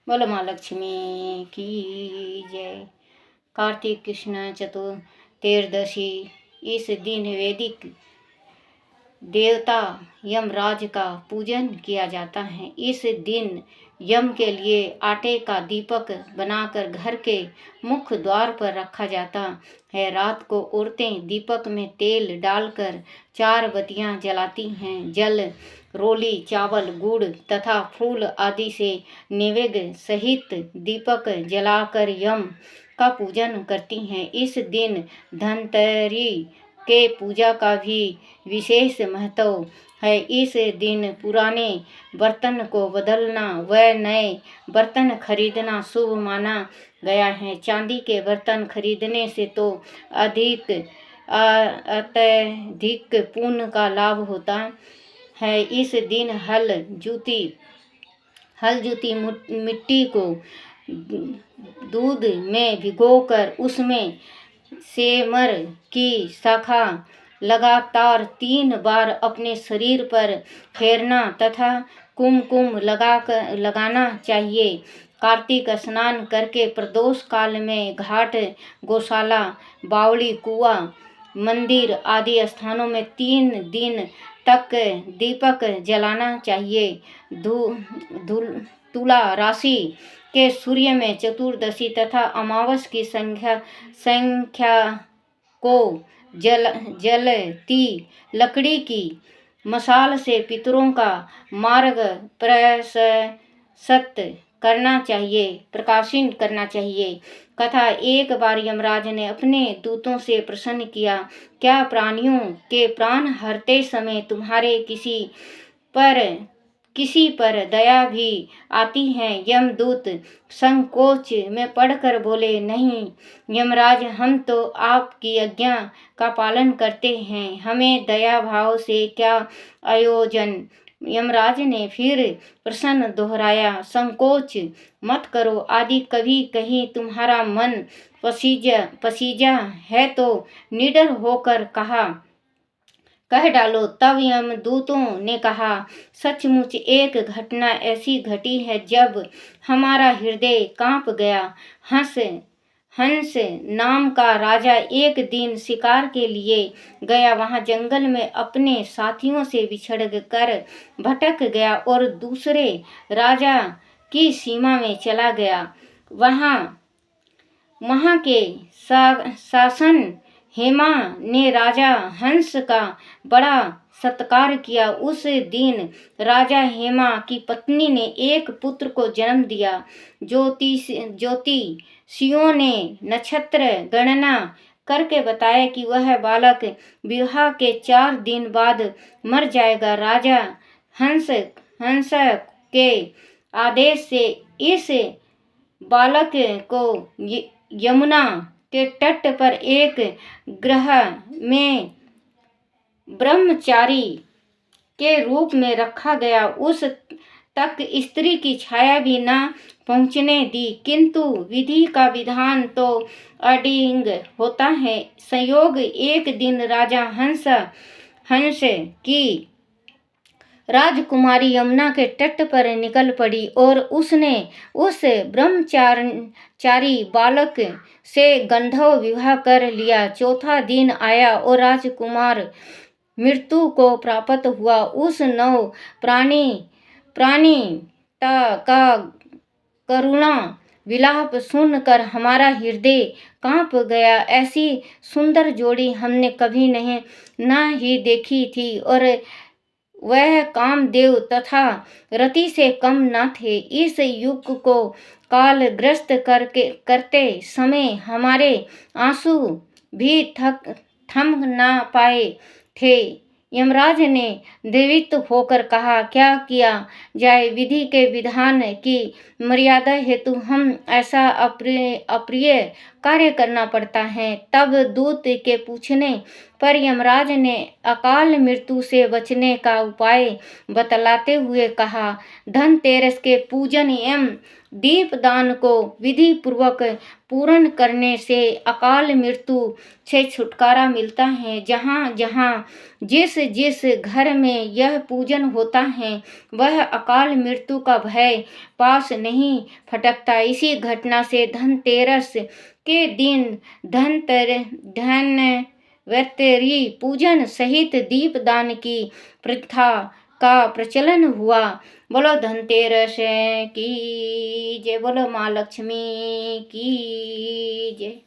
बोलो माँ लक्ष्मी की जय। कार्तिक कृष्ण चतुर्दशी इस दिन वैदिक देवता यमराज का पूजन किया जाता है। इस दिन यम के लिए आटे का दीपक बनाकर घर के मुख्य द्वार पर रखा जाता है। रात को औरतें दीपक में तेल डालकर 4 बत्तियां जलाती हैं। जल, रोली, चावल, गुड़ तथा फूल आदि से नैवेद्य सहित दीपक जलाकर यम का पूजन करती हैं। इस दिन धनतेरस के पूजा का भी विशेष महत्व है। इस दिन पुराने बर्तन को बदलना व नए बर्तन खरीदना शुभ माना गया है। चांदी के बर्तन खरीदने से तो अत्यधिक पुण्य का लाभ होता है। इस दिन हल जूती मिट्टी को दूध में भिगोकर उसमें सेमर की शाखा लगातार 3 बार अपने शरीर पर फेरना तथा कुमकुम लगाना चाहिए। कार्तिक स्नान करके प्रदोष काल में घाट, गौशाला, बावड़ी, कुआं, मंदिर आदि स्थानों में 3 दिन तक दीपक जलाना चाहिए। तुला राशि के सूर्य में चतुर्दशी तथा अमावस की संख्या को जलती लकड़ी की मशाल से पितरों का मार्ग प्रकाशित करना चाहिए। कथा, एक बार यमराज ने अपने दूतों से प्रश्न किया, क्या प्राणियों के प्राण हरते समय तुम्हारे किसी पर दया भी आती है? यमदूत संकोच में पड़कर बोले, नहीं यमराज, हम तो आपकी आज्ञा का पालन करते हैं, हमें दया भाव से क्या आयोजन। यमराज ने फिर प्रश्न दोहराया, संकोच मत करो आदि, कभी कहीं तुम्हारा मन पसीजा है तो निडर होकर कह डालो। तब यमदूतों ने कहा, सचमुच एक घटना ऐसी घटी है जब हमारा हृदय कांप गया। हंस नाम का राजा एक दिन शिकार के लिए गया। वहां जंगल में अपने साथियों से बिछड़ कर भटक गया और दूसरे राजा की सीमा में चला गया। वहां के शासन हेमा ने राजा हंस का बड़ा सत्कार किया। उस दिन राजा हेमा की पत्नी ने एक पुत्र को जन्म दिया। ज्योतिषियों ने नक्षत्र गणना करके बताया कि वह बालक विवाह के 4 दिन बाद मर जाएगा। राजा हंस के आदेश से इस बालक को यमुना के तट पर एक गृह में ब्रह्मचारी के रूप में रखा गया। उस तक स्त्री की छाया भी न पहुंचने दी। किंतु विधि का विधान तो अडिग होता है। संयोग, एक दिन राजा हंस की राजकुमारी यमुना के तट पर निकल पड़ी और उसने उस ब्रह्मचारी बालक से गंधर्व विवाह कर लिया। चौथा दिन आया और राजकुमार मृत्यु को प्राप्त हुआ। उस नव प्राणी का करुणा विलाप सुनकर हमारा हृदय कांप गया। ऐसी सुंदर जोड़ी हमने कभी न ही देखी थी और वह कामदेव तथा रति से कम न थे। इस युग को कालग्रस्त करते समय हमारे आंसू भी थम न पाए थे। यमराज ने द्रवित होकर कहा, क्या किया जाए? विधि के विधान की मर्यादा हेतु हम ऐसा अप्रिय कार्य करना पड़ता है। तब दूत के पूछने पर यमराज ने अकाल मृत्यु से बचने का उपाय बतलाते हुए कहा, धनतेरस के पूजन एवं दीपदान को विधि पूर्वक पूर्ण करने से अकाल मृत्यु से छुटकारा मिलता है। जहाँ जहाँ जिस जिस घर में यह पूजन होता है वह अकाल मृत्यु का भय पास नहीं फटकता। इसी घटना से धनतेरस के दिन धनवंतरि पूजन सहित दीपदान की प्रथा का प्रचलन हुआ। बोलो धनतेरस की जय, बोलो माँ लक्ष्मी की जय।